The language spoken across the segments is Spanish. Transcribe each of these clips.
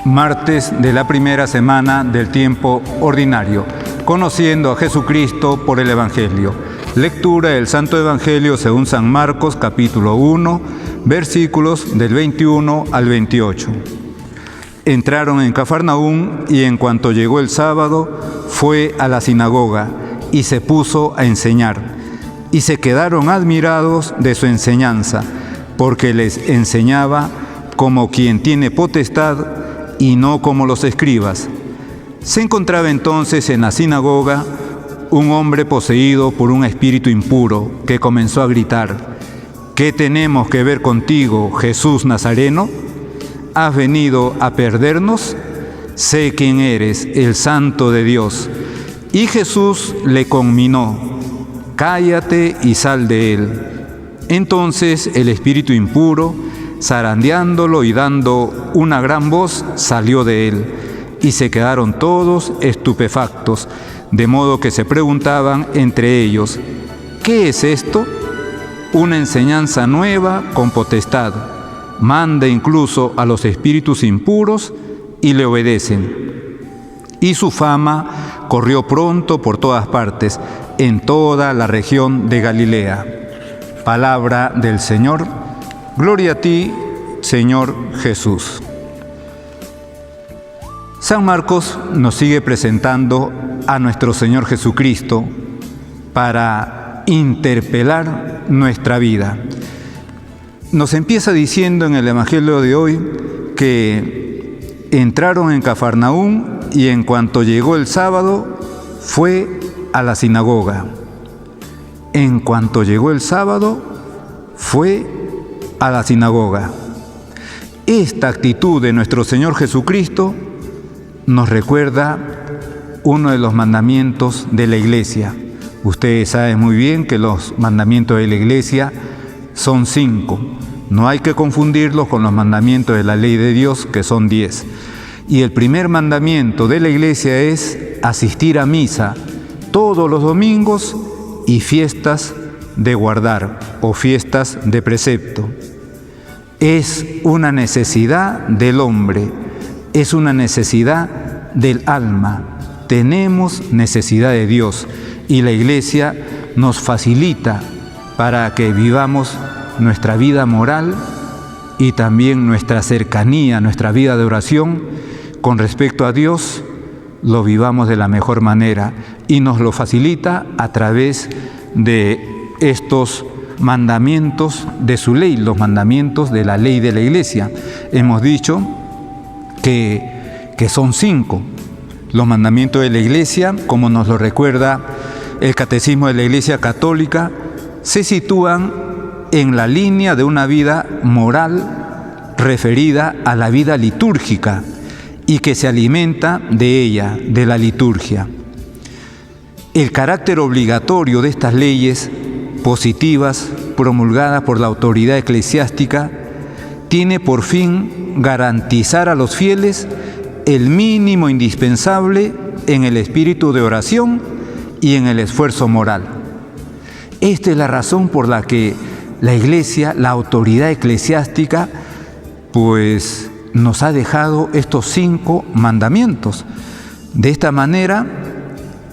Martes de la primera semana del tiempo ordinario, conociendo a Jesucristo por el Evangelio. Lectura del Santo Evangelio según San Marcos, capítulo 1, versículos del 21 al 28. Entraron en Cafarnaúm y en cuanto llegó el sábado, fue a la sinagoga y se puso a enseñar. Y se quedaron admirados de su enseñanza, porque les enseñaba como quien tiene potestad y no como los escribas. Se encontraba entonces en la sinagoga un hombre poseído por un espíritu impuro que comenzó a gritar: ¿Qué tenemos que ver contigo, Jesús Nazareno? ¿Has venido a perdernos? Sé quién eres, el Santo de Dios. Y Jesús le conminó: cállate y sal de él. Entonces el espíritu impuro, zarandeándolo y dando una gran voz, salió de él, y se quedaron todos estupefactos, de modo que se preguntaban entre ellos: ¿qué es esto? Una enseñanza nueva con potestad. Manda incluso a los espíritus impuros y le obedecen. Y su fama corrió pronto por todas partes, en toda la región de Galilea. Palabra del Señor. Gloria a ti, Señor Jesús. San Marcos nos sigue presentando a nuestro Señor Jesucristo para interpelar nuestra vida. Nos empieza diciendo en el Evangelio de hoy que entraron en Cafarnaúm y en cuanto llegó el sábado, fue a la sinagoga. En cuanto llegó el sábado, fue a la sinagoga. Esta actitud de nuestro Señor Jesucristo nos recuerda uno de los mandamientos de la Iglesia. Ustedes saben muy bien que los mandamientos de la Iglesia son 5. No hay que confundirlos con los mandamientos de la ley de Dios, que son 10. Y el primer mandamiento de la Iglesia es asistir a misa todos los domingos y fiestas de guardar o fiestas de precepto. Es una necesidad del hombre, es una necesidad del alma. Tenemos necesidad de Dios y la Iglesia nos facilita para que vivamos nuestra vida moral y también nuestra cercanía, nuestra vida de oración con respecto a Dios, lo vivamos de la mejor manera y nos lo facilita a través de estos mandamientos de su ley, los mandamientos de la ley de la Iglesia. Hemos dicho que son 5. Los mandamientos de la Iglesia, como nos lo recuerda el Catecismo de la Iglesia Católica, se sitúan en la línea de una vida moral referida a la vida litúrgica y que se alimenta de ella, de la liturgia. El carácter obligatorio de estas leyes positivas promulgadas por la autoridad eclesiástica tiene por fin garantizar a los fieles el mínimo indispensable en el espíritu de oración y en el esfuerzo moral. Esta es la razón por la que la Iglesia, la autoridad eclesiástica, pues nos ha dejado estos 5 mandamientos. De esta manera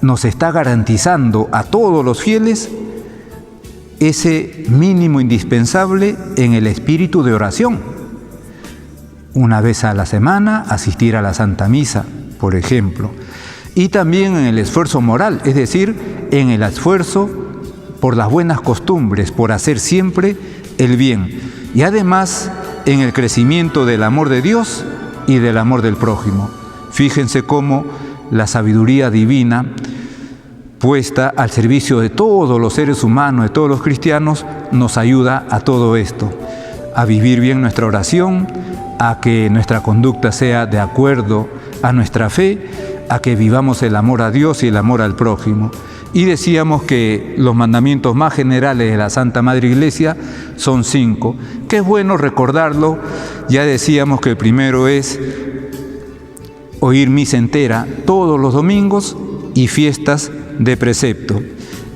nos está garantizando a todos los fieles ese mínimo indispensable en el espíritu de oración. Una vez a la semana asistir a la Santa Misa, por ejemplo. Y también en el esfuerzo moral, es decir, en el esfuerzo por las buenas costumbres, por hacer siempre el bien. Y además en el crecimiento del amor de Dios y del amor del prójimo. Fíjense cómo la sabiduría divina puesta al servicio de todos los seres humanos, de todos los cristianos, nos ayuda a todo esto, a vivir bien nuestra oración, a que nuestra conducta sea de acuerdo a nuestra fe, a que vivamos el amor a Dios y el amor al prójimo. Y decíamos que los mandamientos más generales de la Santa Madre Iglesia son 5, que es bueno recordarlo. Ya decíamos que el primero es oír misa entera todos los domingos y fiestas de precepto.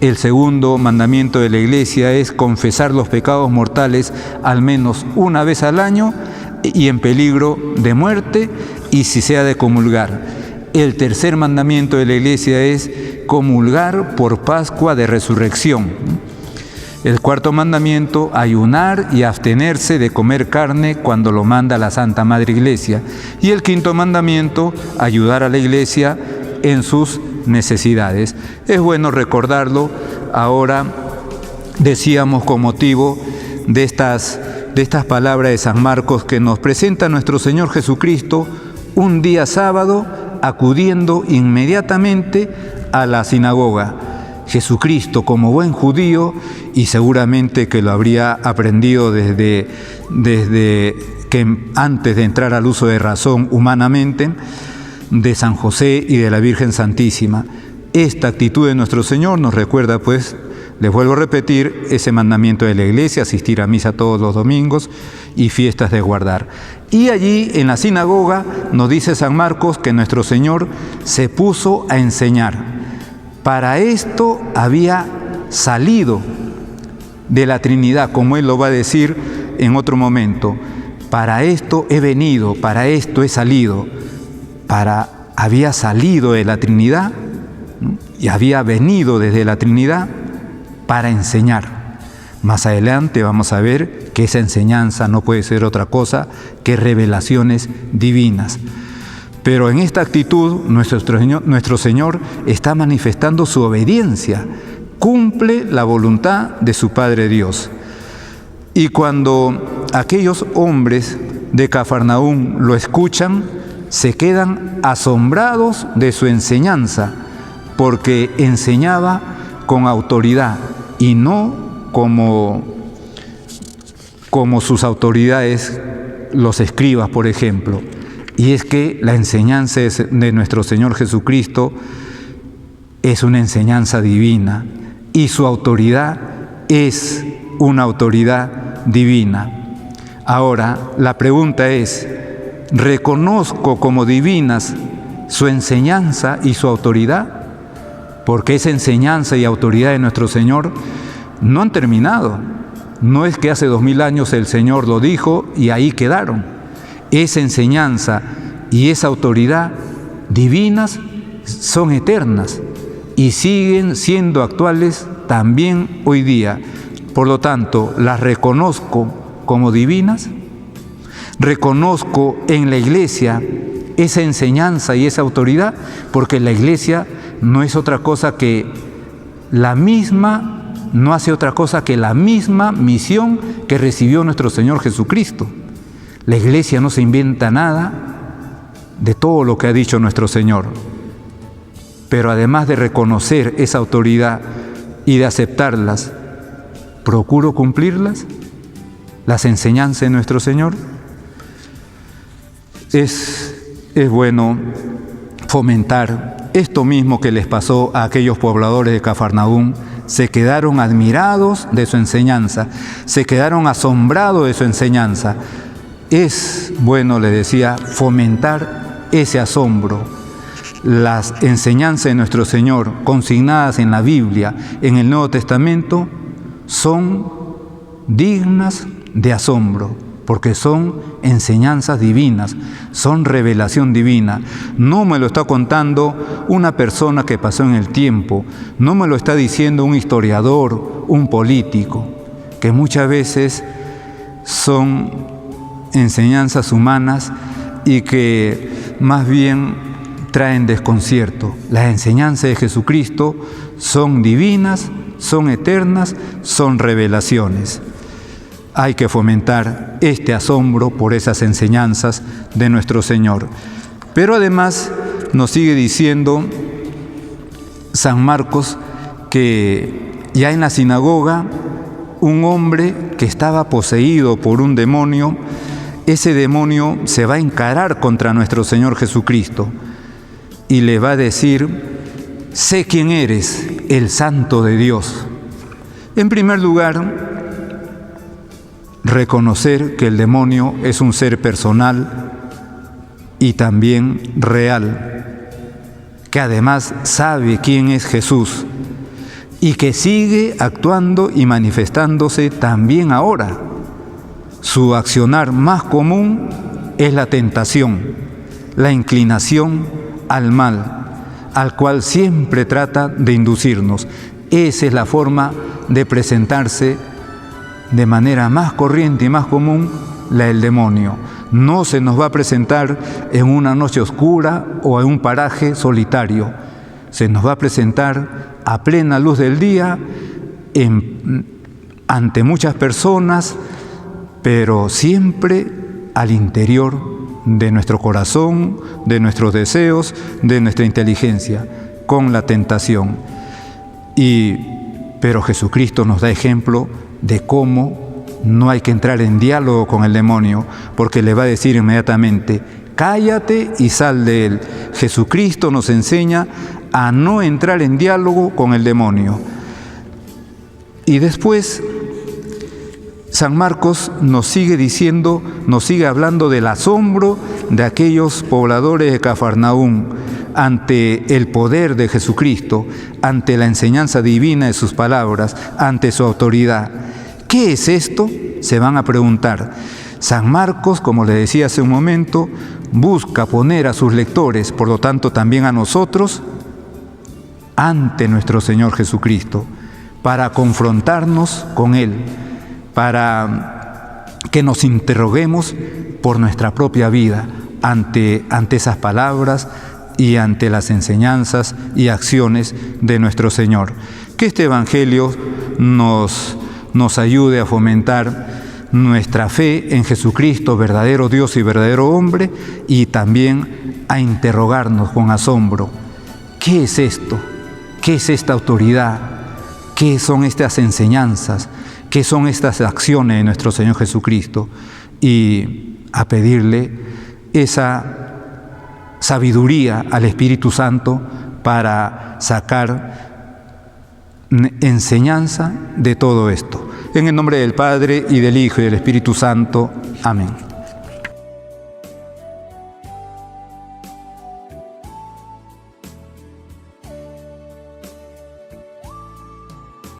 El segundo mandamiento de la Iglesia es confesar los pecados mortales al menos una vez al año y en peligro de muerte y si se ha de comulgar. El tercer mandamiento de la Iglesia es comulgar por Pascua de Resurrección. El cuarto mandamiento, ayunar y abstenerse de comer carne cuando lo manda la Santa Madre Iglesia. Y el quinto mandamiento, ayudar a la Iglesia en sus necesidades. Es bueno recordarlo. Ahora decíamos con motivo de estas palabras de San Marcos que nos presenta nuestro Señor Jesucristo un día sábado acudiendo inmediatamente a la sinagoga. Jesucristo, como buen judío, y seguramente que lo habría aprendido desde que antes de entrar al uso de razón humanamente, de San José y de la Virgen Santísima. Esta actitud de nuestro Señor nos recuerda, pues, les vuelvo a repetir, ese mandamiento de la Iglesia, asistir a misa todos los domingos y fiestas de guardar. Y allí, en la sinagoga, nos dice San Marcos que nuestro Señor se puso a enseñar. Para esto había salido de la Trinidad, como Él lo va a decir en otro momento. Para esto he venido, para esto he salido. Había salido de la Trinidad, ¿no? Y había venido desde la Trinidad para enseñar. Más adelante vamos a ver que esa enseñanza no puede ser otra cosa que revelaciones divinas. Pero en esta actitud nuestro Señor está manifestando su obediencia, cumple la voluntad de su Padre Dios. Y cuando aquellos hombres de Cafarnaúm lo escuchan, se quedan asombrados de su enseñanza, porque enseñaba con autoridad y no como sus autoridades, los escribas, por ejemplo. Y es que la enseñanza de nuestro Señor Jesucristo es una enseñanza divina y su autoridad es una autoridad divina. Ahora, la pregunta es, ¿reconozco como divinas su enseñanza y su autoridad? Porque esa enseñanza y autoridad de nuestro Señor no han terminado. No es que hace 2000 años el Señor lo dijo y ahí quedaron. Esa enseñanza y esa autoridad divinas son eternas y siguen siendo actuales también hoy día. Por lo tanto, las reconozco como divinas, reconozco en la Iglesia esa enseñanza y esa autoridad, porque la Iglesia no es otra cosa que no hace otra cosa que la misma misión que recibió nuestro Señor Jesucristo. La Iglesia no se inventa nada de todo lo que ha dicho nuestro Señor. Pero además de reconocer esa autoridad y de aceptarlas, ¿procuro cumplirlas? Las enseñanzas de nuestro Señor. Es bueno fomentar esto mismo que les pasó a aquellos pobladores de Cafarnaúm. Se quedaron admirados de su enseñanza, se quedaron asombrados de su enseñanza. Es bueno, le decía, fomentar ese asombro. Las enseñanzas de nuestro Señor, consignadas en la Biblia, en el Nuevo Testamento, son dignas de asombro, porque son enseñanzas divinas, son revelación divina. No me lo está contando una persona que pasó en el tiempo, no me lo está diciendo un historiador, un político, que muchas veces son enseñanzas humanas y que más bien traen desconcierto. Las enseñanzas de Jesucristo son divinas, son eternas, son revelaciones. Hay que fomentar este asombro por esas enseñanzas de nuestro Señor. Pero además nos sigue diciendo San Marcos que ya en la sinagoga un hombre que estaba poseído por un demonio, ese demonio se va a encarar contra nuestro Señor Jesucristo y le va a decir: sé quién eres, el Santo de Dios. En primer lugar, reconocer que el demonio es un ser personal y también real, que además sabe quién es Jesús y que sigue actuando y manifestándose también ahora. Su accionar más común es la tentación, la inclinación al mal, al cual siempre trata de inducirnos. Esa es la forma de presentarse de manera más corriente y más común la del demonio. No se nos va a presentar en una noche oscura o en un paraje solitario. Se nos va a presentar a plena luz del día, ante muchas personas, pero siempre al interior de nuestro corazón, de nuestros deseos, de nuestra inteligencia, con la tentación. Pero Jesucristo nos da ejemplo de cómo no hay que entrar en diálogo con el demonio, porque le va a decir inmediatamente: cállate y sal de él. Jesucristo nos enseña a no entrar en diálogo con el demonio. Y después San Marcos nos sigue diciendo, nos sigue hablando del asombro de aquellos pobladores de Cafarnaúm ante el poder de Jesucristo, ante la enseñanza divina de sus palabras, ante su autoridad. ¿Qué es esto?, se van a preguntar. San Marcos, como le decía hace un momento, busca poner a sus lectores, por lo tanto también a nosotros, ante nuestro Señor Jesucristo, para confrontarnos con Él, para que nos interroguemos por nuestra propia vida ante esas palabras y ante las enseñanzas y acciones de nuestro Señor. Que este Evangelio nos ayude a fomentar nuestra fe en Jesucristo, verdadero Dios y verdadero hombre, y también a interrogarnos con asombro: ¿qué es esto? ¿Qué es esta autoridad? ¿Qué son estas enseñanzas? ¿Qué son estas acciones de nuestro Señor Jesucristo? Y a pedirle esa sabiduría al Espíritu Santo para sacar enseñanza de todo esto. En el nombre del Padre, y del Hijo, y del Espíritu Santo. Amén.